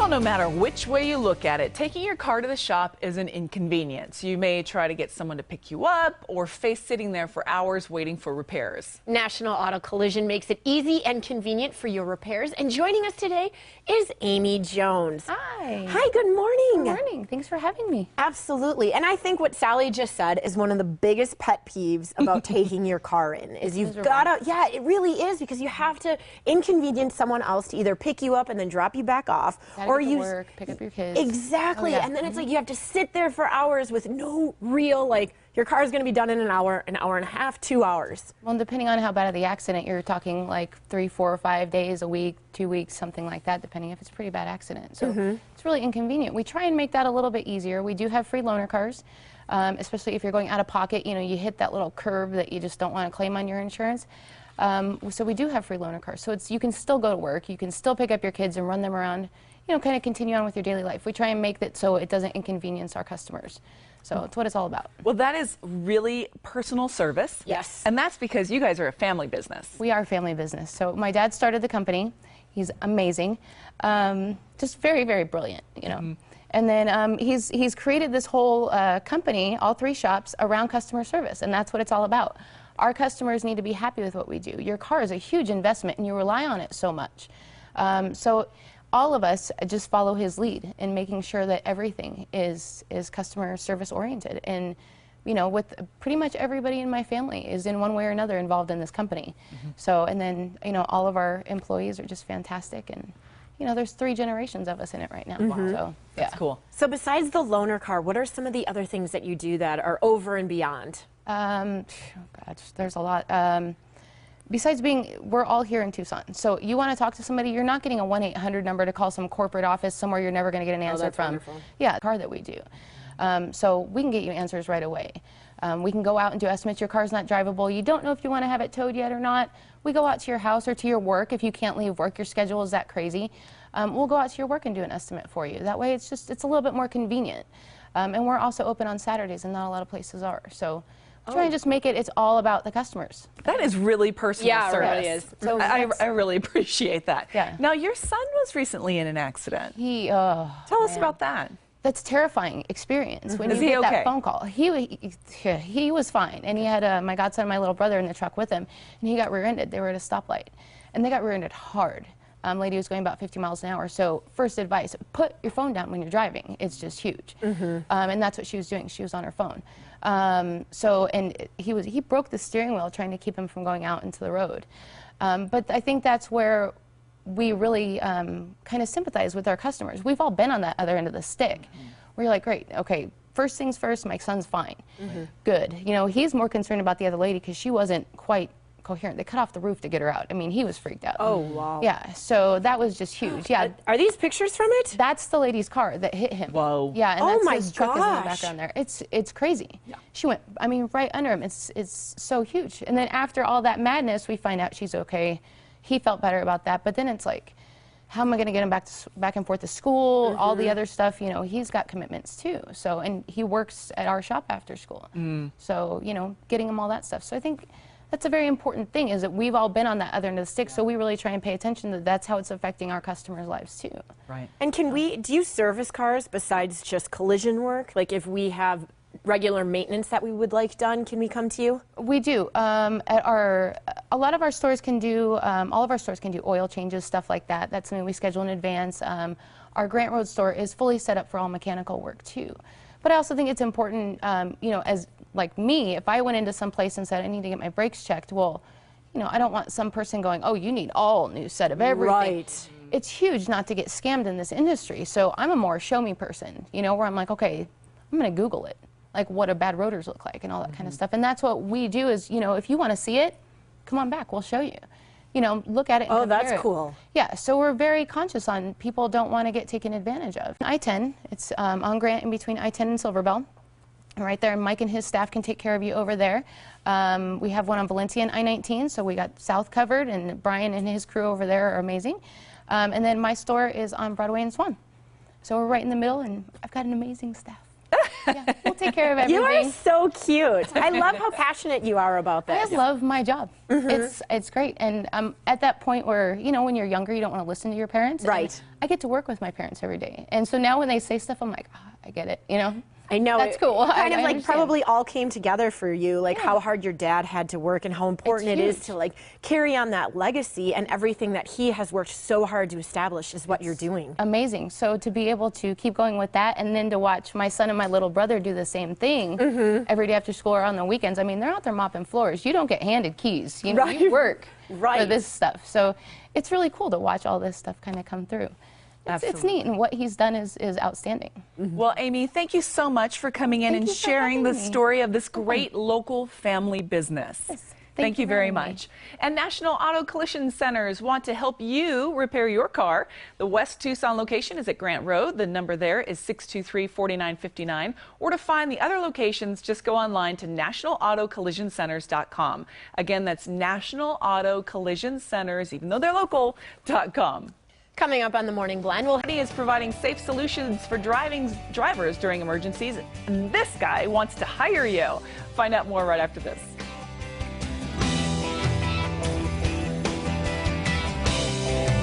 Well, no matter which way you look at it, taking your car to the shop is an inconvenience. You may try to get someone to pick you up or face sitting there for hours waiting for repairs. National Auto Collision makes it easy and convenient for your repairs. And joining us today is Amy Jones. Hi. Hi, good morning. Good morning. Thanks for having me. Absolutely. And I think what Sally just said is one of the biggest pet peeves about taking your car in is you've got to, yeah, it really is, because you have to inconvenience someone else to either pick you up and then drop you back off, or you work, pick up your kids. Exactly. Oh, yeah. And then it's like you have to sit there for hours with no real, like, your car is going to be done in an hour and a half, 2 hours. Well, depending on how bad of the accident, you're talking like 3, 4, or 5 days, a week, 2 weeks, something like that, depending if it's a pretty bad accident. So it's really inconvenient. We try and make that a little bit easier. We do have free loaner cars, especially if you're going out of pocket. You know, you hit that little curve that you just don't want to claim on your insurance. So we do have free loaner cars. So you can still go to work, you can still pick up your kids and run them around, you know, kind of continue on with your daily life. We try and make it so it doesn't inconvenience our customers. So it's what it's all about. Well, that is really personal service. Yes. And that's because you guys are a family business. We are a family business. So my dad started the company. He's amazing. Just very, very brilliant, you know. And then he's created this whole company, all 3 shops, around customer service, and that's what it's all about. Our customers need to be happy with what we do. Your car is a huge investment, and you rely on it so much. So all of us just follow his lead in making sure that everything is customer service oriented. And, you know, with pretty much everybody in my family is in one way or another involved in this company. So, and then, you know, all of our employees are just fantastic. And, you know, there's 3 generations of us in it right now. So, yeah. That's cool. So besides the loaner car, what are some of the other things that you do that are over and beyond? Oh gosh, there's a lot. Besides we're all here in Tucson. So you want to talk to somebody, you're not getting a 1-800 number to call some corporate office somewhere you're never going to get an answer that's from. Wonderful. Yeah, the car that we do. So we can get you answers right away. We can go out and do estimates. Your car's not drivable. You don't know if you want to have it towed yet or not. We go out to your house or to your work. If you can't leave work, your schedule is that crazy. We'll go out to your work and do an estimate for you. That way it's a little bit more convenient. And we're also open on Saturdays, and not a lot of places are. So try and just make it's all about the customers. That is really personal service. Yeah, it really is. So I really appreciate that. Yeah. Now, your son was recently in an accident. Tell us about that. That's a terrifying experience when Is you he get okay? that phone call. He was fine, and he had my godson and my little brother in the truck with him, and he got rear-ended. They were at a stoplight, and they got rear-ended hard. Lady was going about 50 miles an hour. So first advice, put your phone down when you're driving. It's just huge. And that's what she was doing. She was on her phone. And he broke the steering wheel trying to keep him from going out into the road. But I think that's where we really kind of sympathize with our customers. We've all been on that other end of the stick. Where you're like, great, okay, first things first, my son's fine. Good. You know, he's more concerned about the other lady because she wasn't quite coherent. They cut off the roof to get her out. I mean, he was freaked out. Oh, wow. Yeah, so that was just huge. Yeah. Are these pictures from it? That's the lady's car that hit him. Whoa. Yeah, and that's my his truck is in the gosh. background there. It's crazy. Yeah. She went, I mean, right under him. It's so huge. And then after all that madness, we find out she's okay. He felt better about that, but then it's like, how am I going to get him back and forth to school? All the other stuff, you know, he's got commitments too. So, and he works at our shop after school. So, you know, getting him all that stuff. So I think that's a very important thing, is that we've all been on that other end of the stick, so we really try and pay attention that that's how it's affecting our customers' lives too. Right. And do you service cars besides just collision work? Like if we have regular maintenance that we would like done, can we come to you? We do. A lot of our stores can do, all of our stores can do oil changes, stuff like that. That's something we schedule in advance. Our Grant Road store is fully set up for all mechanical work too. But I also think it's important, you know, as like me, if I went into some place and said I need to get my brakes checked, well, you know, I don't want some person going, oh, you need all new set of everything. Right. It's huge not to get scammed in this industry. So I'm a more show me person, you know, where I'm like, okay, I'm going to Google it, like what do bad rotors look like and all that kind of stuff. And that's what we do is, you know, if you want to see it, come on back, we'll show you. You know, look at it and Oh, compare that's it. cool. Yeah, so we're very conscious on people don't want to get taken advantage of. I-10, it's on Grant in between I-10 and Silverbell. Right there, Mike and his staff can take care of you over there. We have one on Valencia and I-19, so we got South covered, and Brian and his crew over there are amazing. And then my store is on Broadway and Swan. So we're right in the middle, and I've got an amazing staff. Yeah, we'll take care of You everything. are so cute. I love how passionate you are about I this. love my job. It's great, and I'm at that point where, you know, when you're younger, you don't want to listen to your parents. Right. And I get to work with my parents every day, and so now when they say stuff, I'm like, oh, I get it. You know. I know. That's cool. It kind of I like understand. probably all came together for you, like how hard your dad had to work and how important it is huge. to like carry on that legacy, and everything that he has worked so hard to establish is what you're doing. Amazing. So to be able to keep going with that, and then to watch my son and my little brother do the same thing every day after school or on the weekends. I mean, they're out there mopping floors. You don't get handed keys. You know, Right. you work for Right. this stuff. So it's really cool to watch all this stuff kind of come through. It's neat, and what he's done is outstanding. Well, Amy, thank you so much for coming in Thank and you for sharing the having me. story of this great local family business. Yes. Thank you for very having me. much. And National Auto Collision Centers want to help you repair your car. The West Tucson location is at Grant Road. The number there is 623-4959. Or to find the other locations, just go online to nationalautocollisioncenters.com. Again, that's National Auto Collision Centers, even though they're local.com. Coming up on the Morning Blend, we'll He is providing safe solutions for drivers during emergencies. And this guy wants to hire you. Find out more right after this.